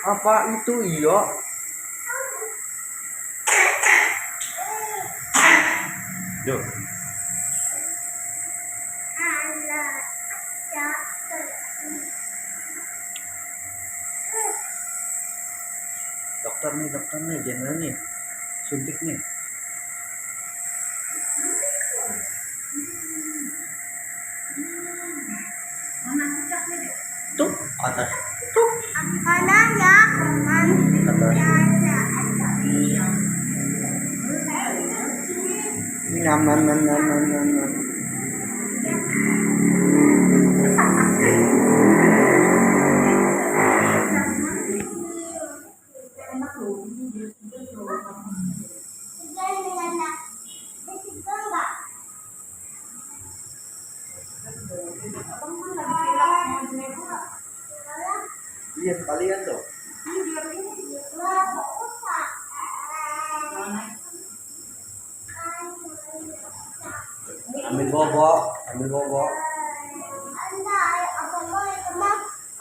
Apa itu iya? Yuk. Dokter nih, jangan nih, suntik nih. Tuh atas, tuh. Mana ya? Atas. Iya sekalian tuh. Ambil bobok.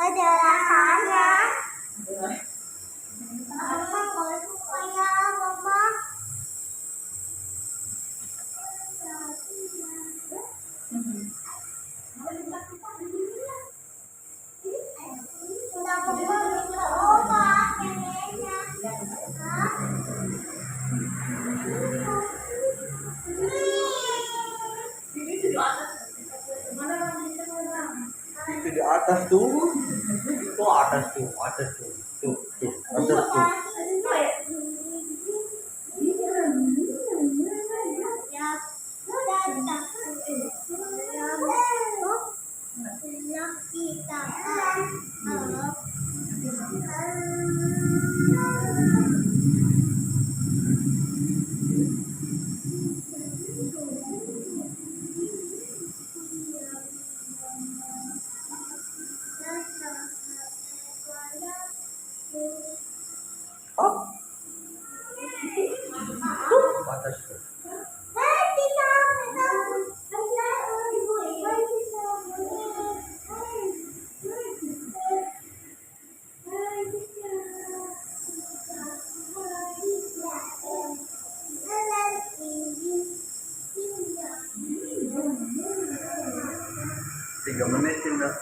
Ada rasanya. Mama nggak suka ya, Mama. Udah Mama minta obat neneknya. Itu di atas tuh. Tuh atas tuh. Tuh, atas tuh. Oh. Tuh atas tuh. Tiga menit udah.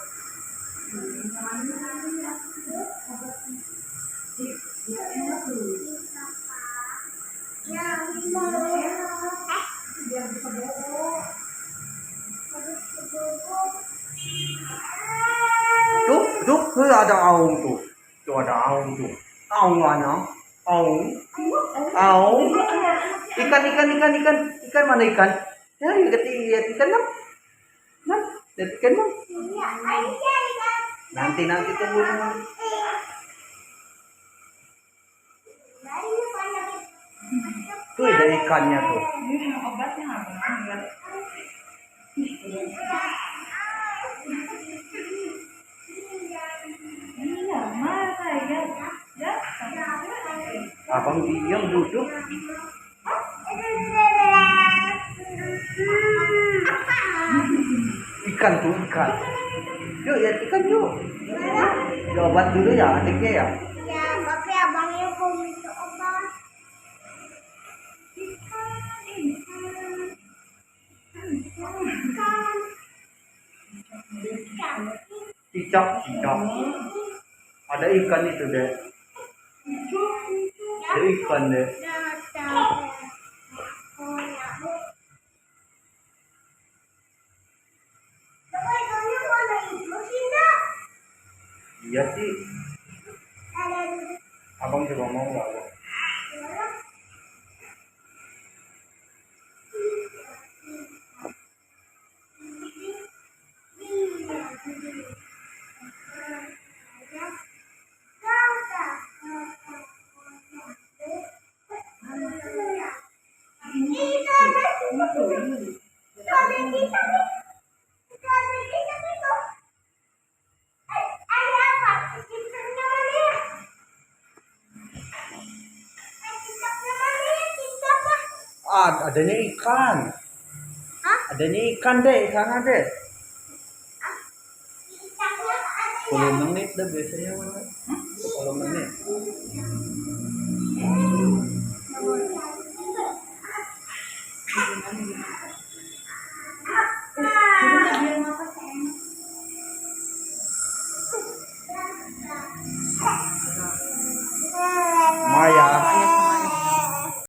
Tuh ada aung tuh. Tuh ada aung tuh. Aung mana? Aung. Ikan mana ikan? Ya, lihat ikan dong. Lihat ikan dong. Nanti tunggu. Tuh ada ikannya tuh. Abang diam duduk. Ikan. Yuk ya ikan yuk. Obat dulu ya adiknya ya. Ya, tapi abangnya mau minta obat. Cicak. Ada ikan itu deh. Ada ikan deh. Iya sih. Ada Abang juga mau nggak? Bang? Adanya ikan. Adanya ikan deh, sana deh. 10 menit dah biasanya mana? 10 menit. Maya.